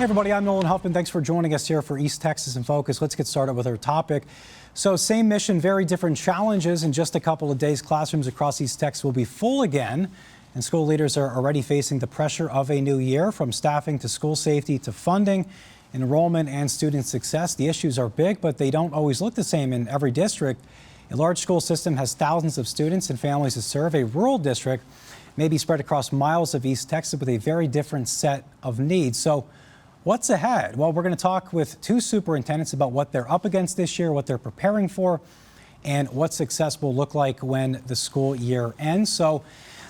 Hey everybody, I'm Nolan Hoffman. Thanks for joining us here for East Texas in Focus. Let's get started with our topic. So same mission, very different challenges. In just a couple of days, classrooms across East Texas will be full again. And school leaders are already facing the pressure of a new year, from staffing to school safety to funding, enrollment and student success. The issues are big, but they don't always look the same in every district. A large school system has thousands of students and families to serve. A rural district may be spread across miles of East Texas with a very different set of needs. So what's ahead? Well, we're going to talk with two superintendents about what they're up against this year, what they're preparing for, and what success will look like when the school year ends. So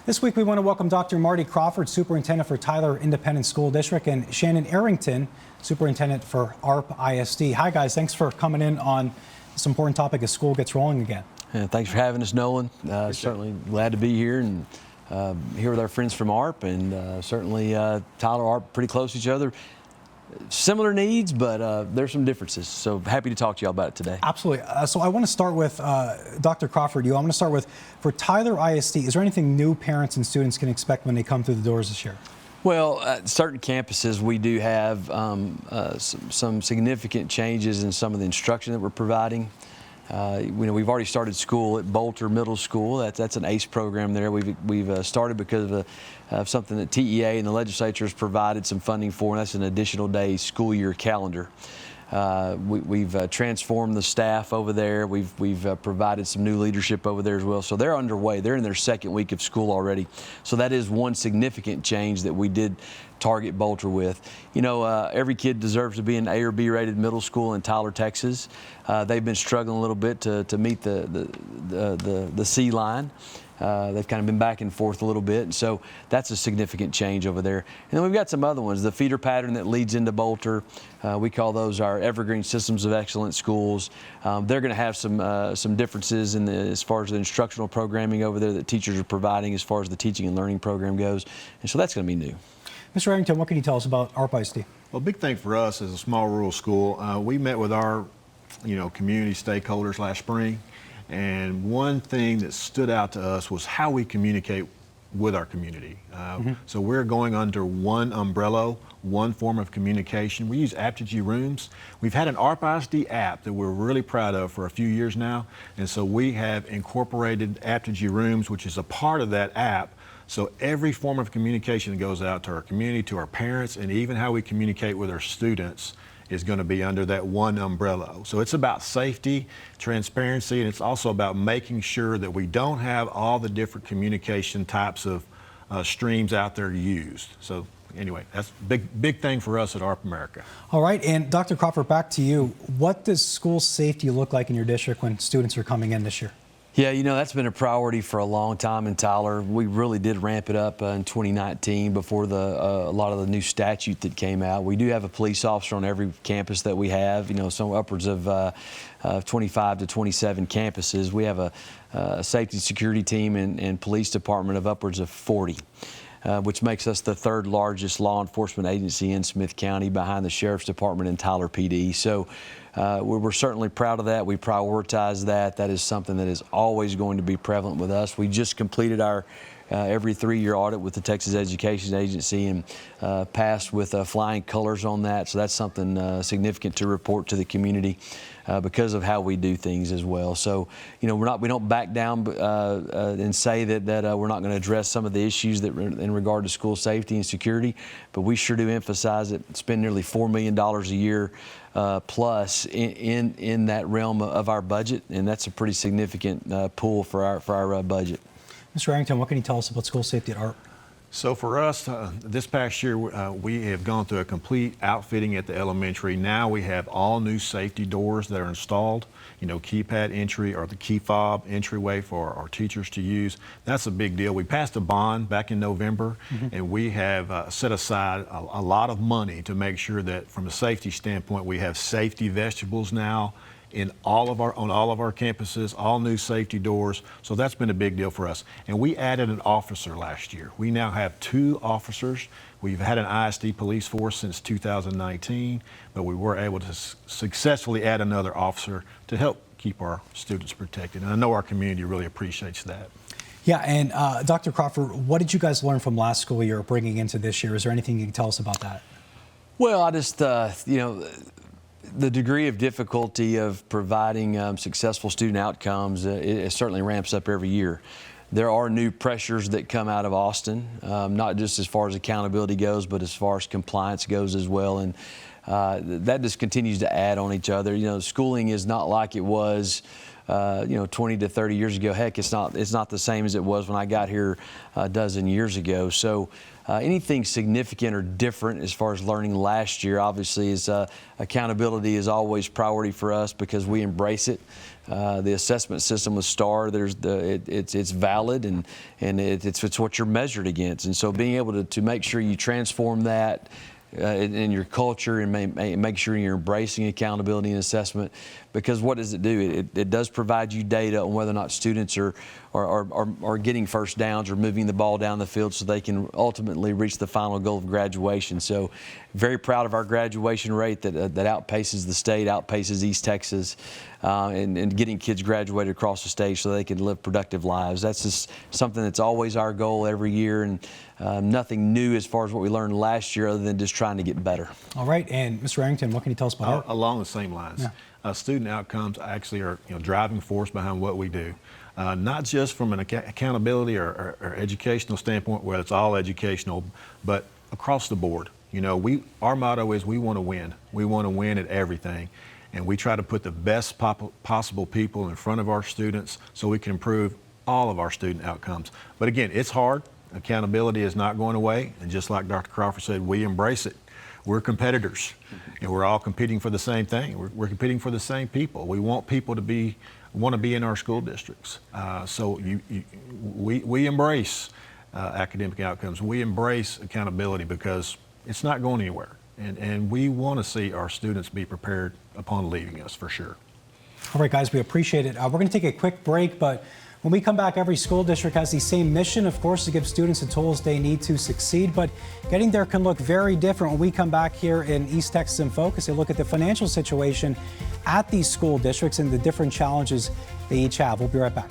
this week we want to welcome Dr. Marty Crawford, Superintendent for Tyler Independent School District, and Shannon Arrington, Superintendent for ARP ISD. Hi guys, thanks for coming in on this important topic as school gets rolling again. Yeah, thanks for having us, Nolan. Certainly glad to be here and here with our friends from ARP, and certainly Tyler, ARP, pretty close to each other. Similar needs, but there's some differences. So happy to talk to you all about it today. Absolutely. So I want to start with Dr. Crawford. I'm going to start with, for Tyler ISD, is there anything new parents and students can expect when they come through the doors this year? Well, at certain campuses, we do have some significant changes in some of the instruction that we're providing. We've already started school at Bolter Middle School. That's an ACE program there. We've started because of something that TEA and the legislature has provided some funding for, and that's an additional day school year calendar. We've transformed the staff over there. We've provided some new leadership over there as well. So they're underway. They're in their second week of school already. So that is one significant change that we did target Bolter with. Every kid deserves to be in A or B rated middle school in Tyler, Texas. They've been struggling a little bit to meet the C line. They've kind of been back and forth a little bit, and so that's a significant change over there. And then we've got some other ones. The feeder pattern that leads into Bolter, we call those our Evergreen Systems of Excellence schools. They're going to have some differences as far as the instructional programming over there that teachers are providing as far as the teaching and learning program goes, and so that's going to be new. Mr. Arrington, what can you tell us about ARP ISD? Well, big thing for us as a small rural school, we met with our community stakeholders last spring. And one thing that stood out to us was how we communicate with our community. So we're going under one umbrella, one form of communication. We use Apogee Rooms. We've had an ARP ISD app that we're really proud of for a few years now. And so we have incorporated Apogee Rooms, which is a part of that app. So every form of communication that goes out to our community, to our parents, and even how we communicate with our students is going to be under that one umbrella. So it's about safety, transparency, and it's also about making sure that we don't have all the different communication types of streams out there used. So anyway, that's a big thing for us at ARP America. All right, and Dr. Crawford, back to you. What does school safety look like in your district when students are coming in this year? Yeah, that's been a priority for a long time in Tyler. We really did ramp it up in 2019 before a lot of the new statute that came out. We do have a police officer on every campus that we have, some upwards of 25 to 27 campuses. We have a safety security team and police department of upwards of 40. Which makes us the third largest law enforcement agency in Smith County behind the Sheriff's Department and Tyler PD. So we're certainly proud of that. We prioritize that. That is something that is always going to be prevalent with us. We just completed our every 3-year audit with the Texas Education Agency and passed with flying colors on that. So that's something significant to report to the community because of how we do things as well. So we don't back down and say that we're not going to address some of the issues that in regard to school safety and security, but we sure do emphasize it. Spend nearly $4 million a year plus in that realm of our budget, and that's a pretty significant pool for our budget. Mr. Arrington, what can you tell us about school safety at ARP? So for us, this past year, we have gone through a complete outfitting at the elementary. Now we have all new safety doors that are installed, keypad entry or the key fob entryway for our teachers to use. That's a big deal. We passed a bond back in November, and we have set aside a lot of money to make sure that from a safety standpoint, we have safety vestibules now on all of our campuses, all new safety doors. So that's been a big deal for us. And we added an officer last year. We now have 2 officers. We've had an ISD police force since 2019, but we were able to successfully add another officer to help keep our students protected. And I know our community really appreciates that. Yeah, and Dr. Crawford, what did you guys learn from last school year bringing into this year? Is there anything you can tell us about that? Well, I just, the degree of difficulty of providing successful student outcomes, it certainly ramps up every year. There are new pressures that come out of Austin, not just as far as accountability goes, but as far as compliance goes as well. And that just continues to add on each other. Schooling is not like it was 20 to 30 years ago. Heck, it's not the same as it was when I got here a dozen years ago. So anything significant or different as far as learning last year, obviously, is accountability is always priority for us because we embrace it. The assessment system with STAR, it's valid and it's what you're measured against. And so being able to make sure you transform that in your culture and make sure you're embracing accountability and assessment, because what does it do? It does provide you data on whether or not students are getting first downs or moving the ball down the field so they can ultimately reach the final goal of graduation. So very proud of our graduation rate that outpaces the state, outpaces East Texas, and getting kids graduated across the state so they can live productive lives. That's just something that's always our goal every year, and nothing new as far as what we learned last year other than just trying to get better. All right, and Mr. Arrington, what can you tell us about that? Along the same lines. Yeah. Student outcomes actually are driving force behind what we do. Not just from an accountability or educational standpoint, where it's all educational, but across the board. Our motto is we want to win. We want to win at everything. And we try to put the best possible people in front of our students so we can improve all of our student outcomes. But again, it's hard. Accountability is not going away. And just like Dr. Crawford said, we embrace it. We're competitors, and we're all competing for the same thing. We're competing for the same people. We want people to want to be in our school districts. So we embrace academic outcomes. We embrace accountability because it's not going anywhere. And we want to see our students be prepared upon leaving us, for sure. All right, guys, we appreciate it. We're going to take a quick break, but when we come back, every school district has the same mission, of course, to give students the tools they need to succeed. But getting there can look very different when we come back here in East Texas in Focus and look at the financial situation at these school districts and the different challenges they each have. We'll be right back.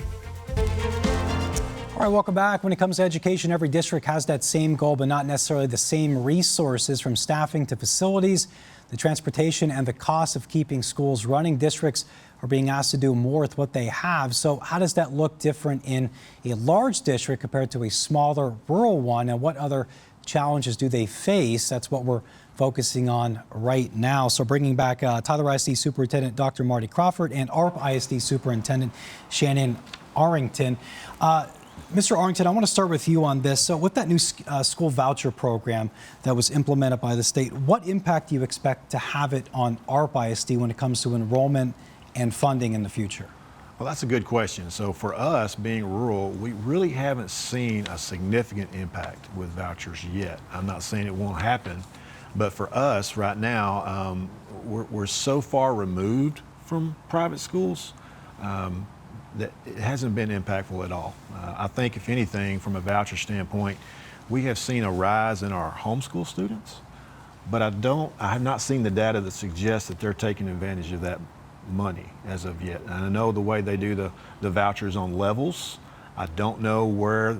All right, welcome back. When it comes to education, every district has that same goal, but not necessarily the same resources, from staffing to facilities, the transportation, and the cost of keeping schools running. Districts are being asked to do more with what they have. So how does that look different in a large district compared to a smaller rural one? And what other challenges do they face? That's what we're focusing on right now. So bringing back Tyler ISD Superintendent Dr. Marty Crawford and ARP ISD Superintendent Shannon Arrington. Mr. Arrington, I want to start with you on this. So with that new school voucher program that was implemented by the state, what impact do you expect to have it on ARP ISD when it comes to enrollment and funding in the future? Well, that's a good question. So for us, being rural, we really haven't seen a significant impact with vouchers yet. I'm not saying it won't happen, but for us right now, we're so far removed from private schools that it hasn't been impactful at all. I think, if anything, from a voucher standpoint, we have seen a rise in our homeschool students, but I have not seen the data that suggests that they're taking advantage of that money as of yet. And I know the way they do the vouchers on levels. I don't know where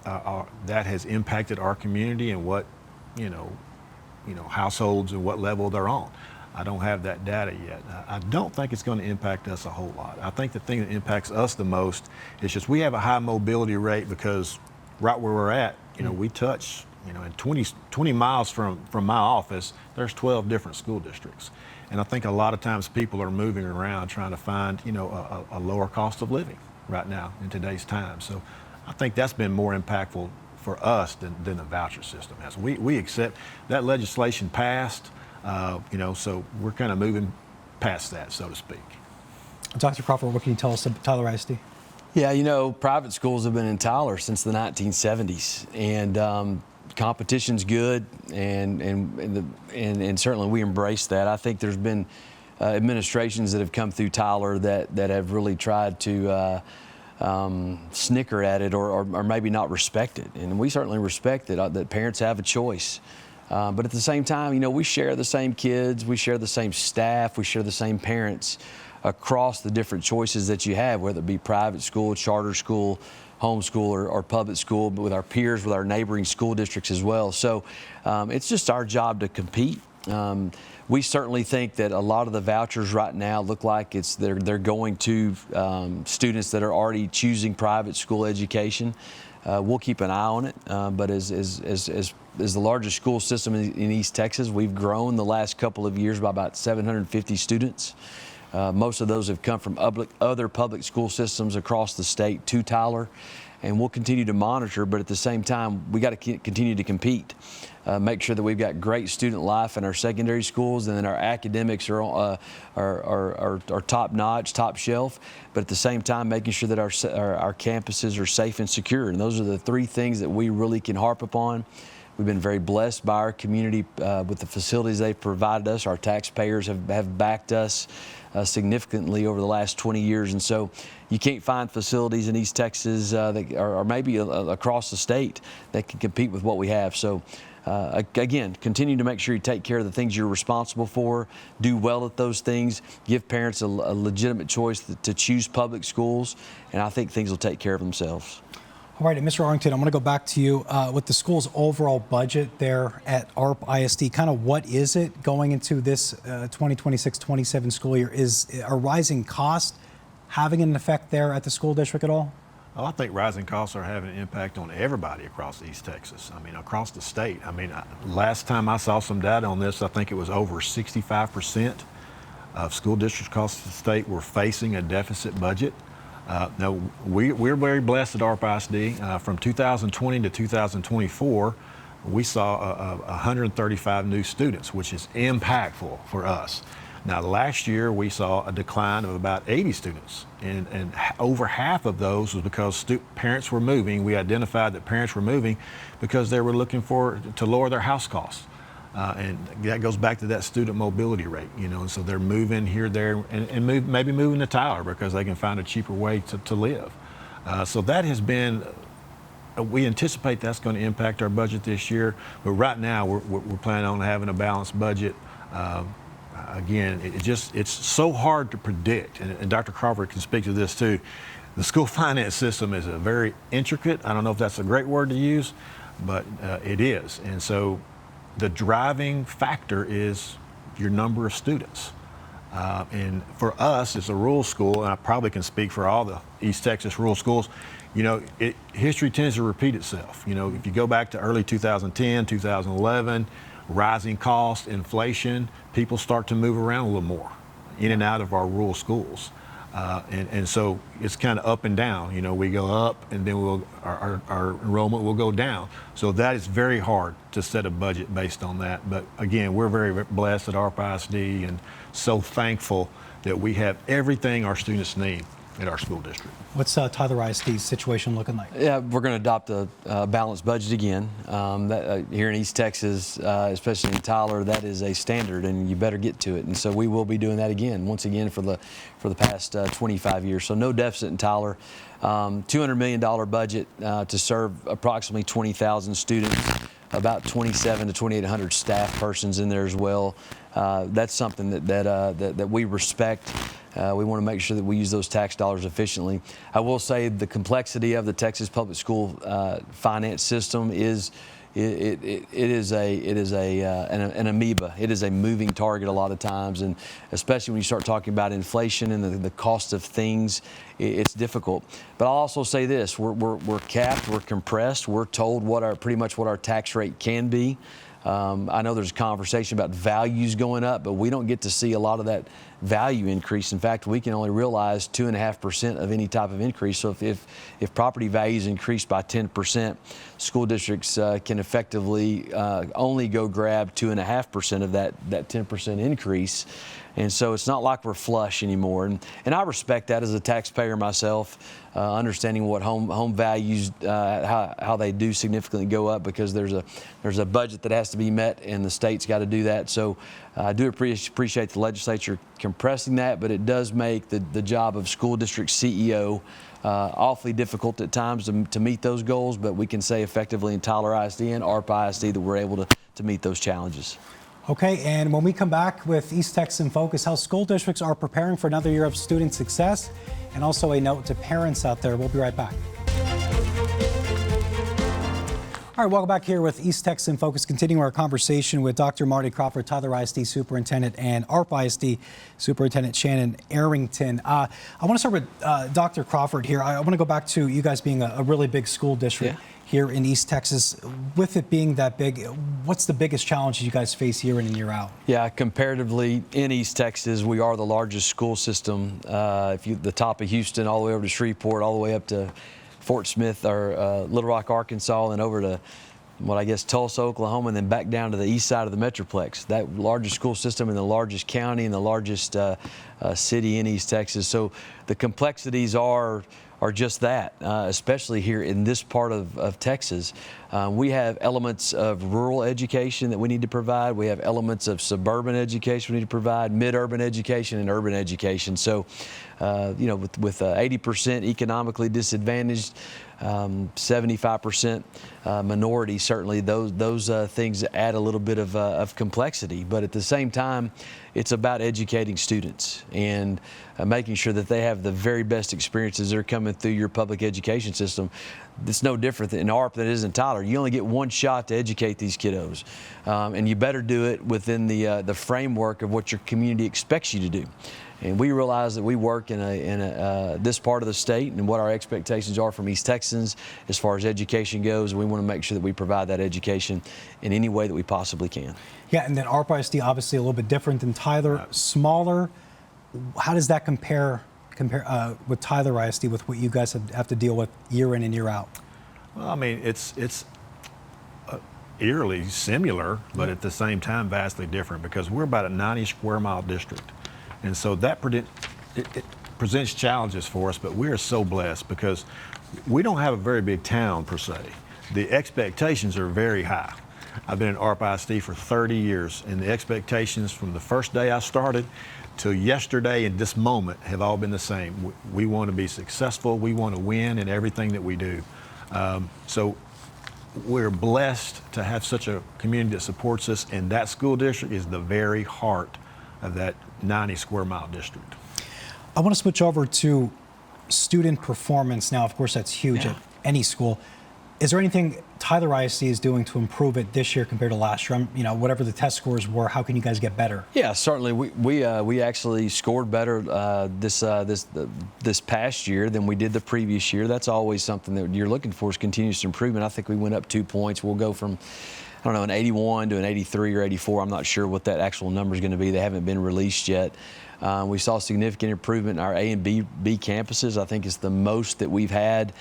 that has impacted our community and what households and what level they're on. I don't have that data yet. I don't think it's going to impact us a whole lot. I think the thing that impacts us the most is just we have a high mobility rate because right where we're at, we touch, in 20 miles from my office, there's 12 different school districts. And I think a lot of times people are moving around trying to find, a lower cost of living right now in today's time. So I think that's been more impactful for us than the voucher system has. We accept that legislation passed. So we're kind of moving past that, so to speak. Dr. Crawford, what can you tell us about Tyler ISD? Yeah, private schools have been in Tyler since the 1970s, and competition's good, and certainly we embrace that. I think there's been administrations that have come through Tyler that have really tried to snicker at it or maybe not respect it, and we certainly respect that parents have a choice. But at the same time, we share the same kids, we share the same staff, we share the same parents across the different choices that you have, whether it be private school, charter school, homeschool, or public school, but with our peers, with our neighboring school districts as well. So it's just our job to compete We certainly think that a lot of the vouchers right now look like they're going to students that are already choosing private school education. We'll keep an eye on it, but as the largest school system in East Texas, we've grown the last couple of years by about 750 students. Most of those have come from other public school systems across the state to Tyler, and we'll continue to monitor, but at the same time, we got to continue to compete. Make sure that we've got great student life in our secondary schools, and then our academics are top notch, top shelf, but at the same time making sure that our campuses are safe and secure. And those are the three things that we really can harp upon. We've been very blessed by our community with the facilities they've provided us. Our taxpayers have backed us significantly over the last 20 years, and so you can't find facilities in East Texas or maybe across the state that can compete with what we have. So again, continue to make sure you take care of the things you're responsible for, do well at those things, give parents a legitimate choice to choose public schools, and I think things will take care of themselves. All right, and Mr. Arlington, I'm going to go back to you. With the school's overall budget there at ARP ISD, kind of what is it going into this 2026-27 school year? Are rising costs having an effect there at the school district at all? Well, I think rising costs are having an impact on everybody across East Texas. I mean, across the state. I mean, last time I saw some data on this, I think it was over 65% of school districts across the state were facing a deficit budget. Now, we're very blessed at ARP ISD. From 2020 to 2024, we saw 135 new students, which is impactful for us. Now, last year, we saw a decline of about 80 students, and over half of those was because parents were moving. We identified that parents were moving because they were looking to lower their house costs. And that goes back to that student mobility rate, and so they're moving here, there, and maybe moving to Tyler because they can find a cheaper way to live. So that has been, we anticipate that's going to impact our budget this year, but right now we're planning on having a balanced budget. Again, it's so hard to predict, and Dr. Crawford can speak to this too. The school finance system is a very intricate, I don't know if that's a great word to use, but it is. And so the driving factor is your number of students. And for us, as a rural school, and I probably can speak for all the East Texas rural schools, history tends to repeat itself. If you go back to early 2010, 2011, rising costs, inflation, people start to move around a little more in and out of our rural schools. And so it's kind of up and down. We go up and then our enrollment will go down. So that is very hard to set a budget based on that. But again, we're very blessed at ARP ISD and so thankful that we have everything our students need at our school district. What's Tyler ISD's situation looking like? Yeah, we're going to adopt a balanced budget again. Here in East Texas, especially in Tyler, that is a standard, and you better get to it. And so we will be doing that again, once again, for the past 25 years. So no deficit in Tyler. $200 million budget to serve approximately 20,000 students. About 2,700 to 2,800 staff persons in there as well. That's something that we respect. We want to make sure that we use those tax dollars efficiently. I will say the complexity of the Texas public school finance system is an amoeba. It is a moving target a lot of times, and especially when you start talking about inflation and the cost of things, it's difficult. But I'll also say this: we're capped, we're compressed, we're told pretty much what our tax rate can be. I know there's a conversation about values going up, but we don't get to see a lot of that value increase. In fact, we can only realize 2.5% of any type of increase. So if property values increase by 10%, school districts can effectively only go grab 2.5% of that 10% increase. And so it's not like we're flush anymore. And I respect that as a taxpayer myself, understanding what home values, how they do significantly go up because there's a budget that has to be met and the state's got to do that. So I do appreciate the legislature compressing that, but it does make the job of school district CEO awfully difficult at times to meet those goals, but we can say effectively in Tyler ISD and ARP ISD that we're able to meet those challenges. Okay, and when we come back with East Texas in Focus, how school districts are preparing for another year of student success, and also a note to parents out there. We'll be right back. All right, welcome back here with East Texas in Focus, continuing our conversation with Dr. Marty Crawford, Tyler ISD Superintendent, and ARP ISD Superintendent Shannon Arrington. I want to start with Dr. Crawford here. I want to go back to you guys being a really big school district here in East Texas. With it being that big, what's the biggest challenge you guys face year in and year out? Yeah, comparatively in East Texas, we are the largest school system. The top of Houston, all the way over to Shreveport, all the way up to Fort Smith or Little Rock, Arkansas, and over to Tulsa, Oklahoma, and then back down to the east side of the Metroplex. That largest school system in the largest county and the largest city in East Texas. So the complexities are just that, especially here in this part of Texas. We have elements of rural education that we need to provide. We have elements of suburban education we need to provide, mid-urban education, and urban education. So, with 80% economically disadvantaged, 75% minority, certainly those things add a little bit of complexity. But at the same time, it's about educating students and making sure that they have the very best experiences that are coming through your public education system. It's no different in ARP than it is in Tyler. You only get one shot to educate these kiddos, and you better do it within the framework of what your community expects you to do. And we realize that we work in this part of the state and what our expectations are from East Texans as far as education goes. We want to make sure that we provide that education in any way that we possibly can. Yeah, and then ARP ISD obviously a little bit different than Tyler, smaller. How does that compare with Tyler ISD with what you guys have to deal with year in and year out? Well, I mean, it's eerily similar, but at the same time vastly different, because we're about a 90 square mile district. And so that it presents challenges for us, but we are so blessed because we don't have a very big town per se. The expectations are very high. I've been in ARP ISD for 30 years, and the expectations from the first day I started till yesterday and this moment have all been the same. We want to be successful. We want to win in everything that we do. So we're blessed to have such a community that supports us, and that school district is the very heart of that 90 square mile district. I want to switch over to student performance now. Of course, that's huge at any school. Is there anything Tyler ISD is doing to improve it this year compared to last year? Whatever the test scores were, how can you guys get better? Yeah, certainly. We actually scored better this past year than we did the previous year. That's always something that you're looking for, is continuous improvement. I think we went up 2 points. We'll go from an 81 to an 83 or 84. I'm not sure what that actual number is going to be. They haven't been released yet. We saw significant improvement in our A and B campuses. I think it's the most that we've had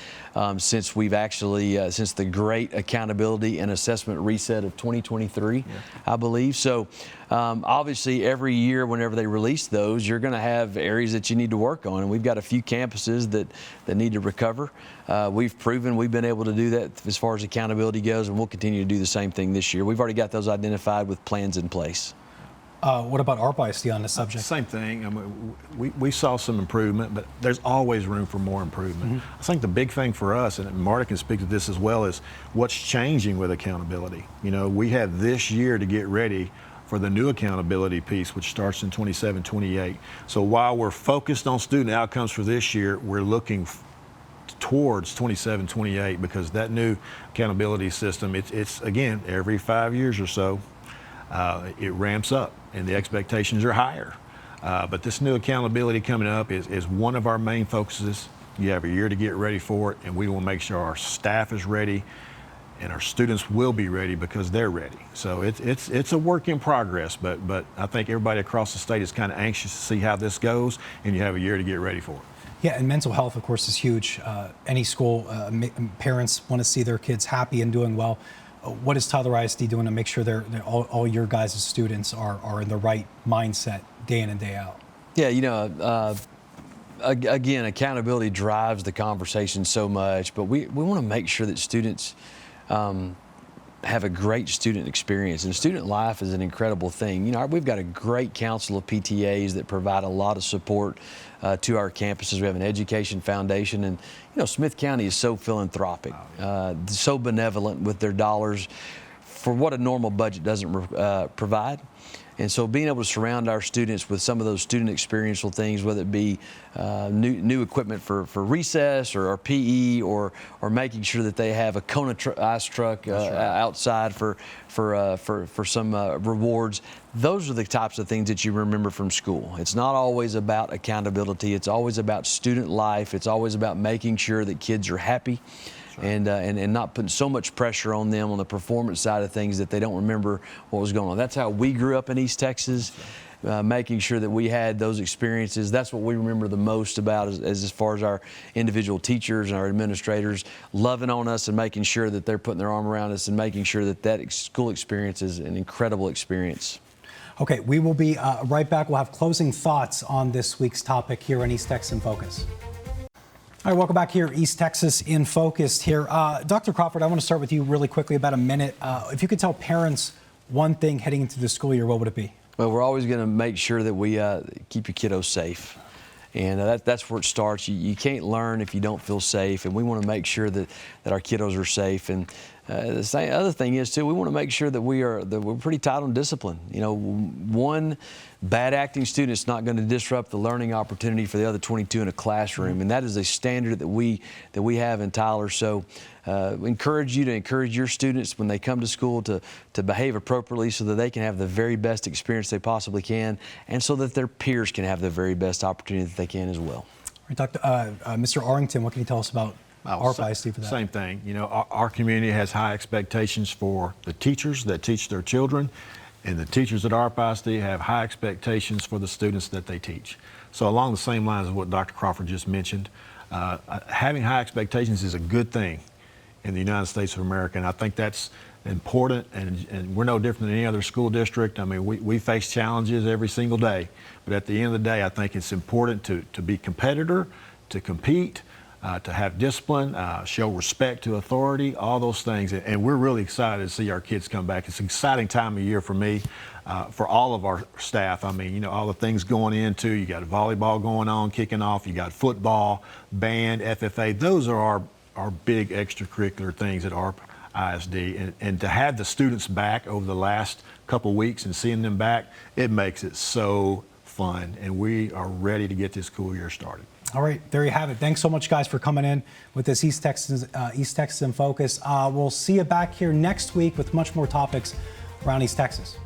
since we've actually, since the great accountability and assessment reset of 2023, I believe. So obviously every year whenever they release those, you're going to have areas that you need to work on. And we've got a few campuses that need to recover. We've proven we've been able to do that as far as accountability goes, and we'll continue to do the same thing this year. We've already got those identified with plans in place. What about ARP ISD on this subject? Same thing. I mean, we saw some improvement, but there's always room for more improvement. I think the big thing for us, and Marty can speak to this as well, is what's changing with accountability. We have this year to get ready for the new accountability piece, which starts in 27-28. So while we're focused on student outcomes for this year, we're looking towards 27-28, because that new accountability system, it's again, every 5 years or so, it ramps up and the expectations are higher. But this new accountability coming up is one of our main focuses. You have a year to get ready for it, and we will make sure our staff is ready and our students will be ready because they're ready. So it's a work in progress, but I think everybody across the state is kind of anxious to see how this goes, and you have a year to get ready for it. Yeah, and mental health, of course, is huge. Any school, parents want to see their kids happy and doing well. What is Tyler ISD doing to make sure all your guys' students are in the right mindset day in and day out? Yeah, again, accountability drives the conversation so much, but we want to make sure that students have a great student experience. And student life is an incredible thing. We've got a great council of PTAs that provide a lot of support to our campuses. We have an education foundation, and Smith County is so philanthropic, so benevolent with their dollars for what a normal budget doesn't provide. And so being able to surround our students with some of those student experiential things, whether it be new equipment for recess or PE, or making sure that they have a Kona ice truck outside for some rewards, those are the types of things that you remember from school. It's not always about accountability. It's always about student life. It's always about making sure that kids are happy. And not putting so much pressure on them on the performance side of things that they don't remember what was going on. That's how we grew up in East Texas, making sure that we had those experiences. That's what we remember the most about as far as our individual teachers and our administrators loving on us and making sure that they're putting their arm around us and making sure that school experience is an incredible experience. Okay, we will be right back. We'll have closing thoughts on this week's topic here on East Texas in Focus. All right, welcome back here, East Texas in Focus here. Dr. Crawford, I want to start with you really quickly, about a minute. If you could tell parents one thing heading into the school year, what would it be? Well, we're always going to make sure that we keep your kiddos safe. And that's where it starts. You can't learn if you don't feel safe, and we want to make sure that our kiddos are safe. And the other thing is, too, we want to make sure that we're pretty tight on discipline. You know, one bad acting student is not going to disrupt the learning opportunity for the other 22 in a classroom, and that is a standard that we have in Tyler. So we encourage you to encourage your students when they come to school to behave appropriately so that they can have the very best experience they possibly can, and so that their peers can have the very best opportunity that they can as well. Mr. Arrington, what can you tell us about ARP-ISD for that? Same thing. You know, our community has high expectations for the teachers that teach their children, and the teachers at ARP-ISD have high expectations for the students that they teach. So along the same lines of what Dr. Crawford just mentioned, having high expectations is a good thing in the United States of America, and I think that's important, and we're no different than any other school district. I mean, we face challenges every single day, but at the end of the day, I think it's important to be competitor, to compete, to have discipline, show respect to authority, all those things. And we're really excited to see our kids come back. It's an exciting time of year for me, for all of our staff. I mean, you know, all the things going into, you got volleyball going on, kicking off, you got football, band, FFA. Those are our big extracurricular things at ARP-ISD. And to have the students back over the last couple weeks and seeing them back, it makes it so fun. And we are ready to get this school year started. All right, there you have it. Thanks so much, guys, for coming in with this East Texas in Focus. We'll see you back here next week with much more topics around East Texas.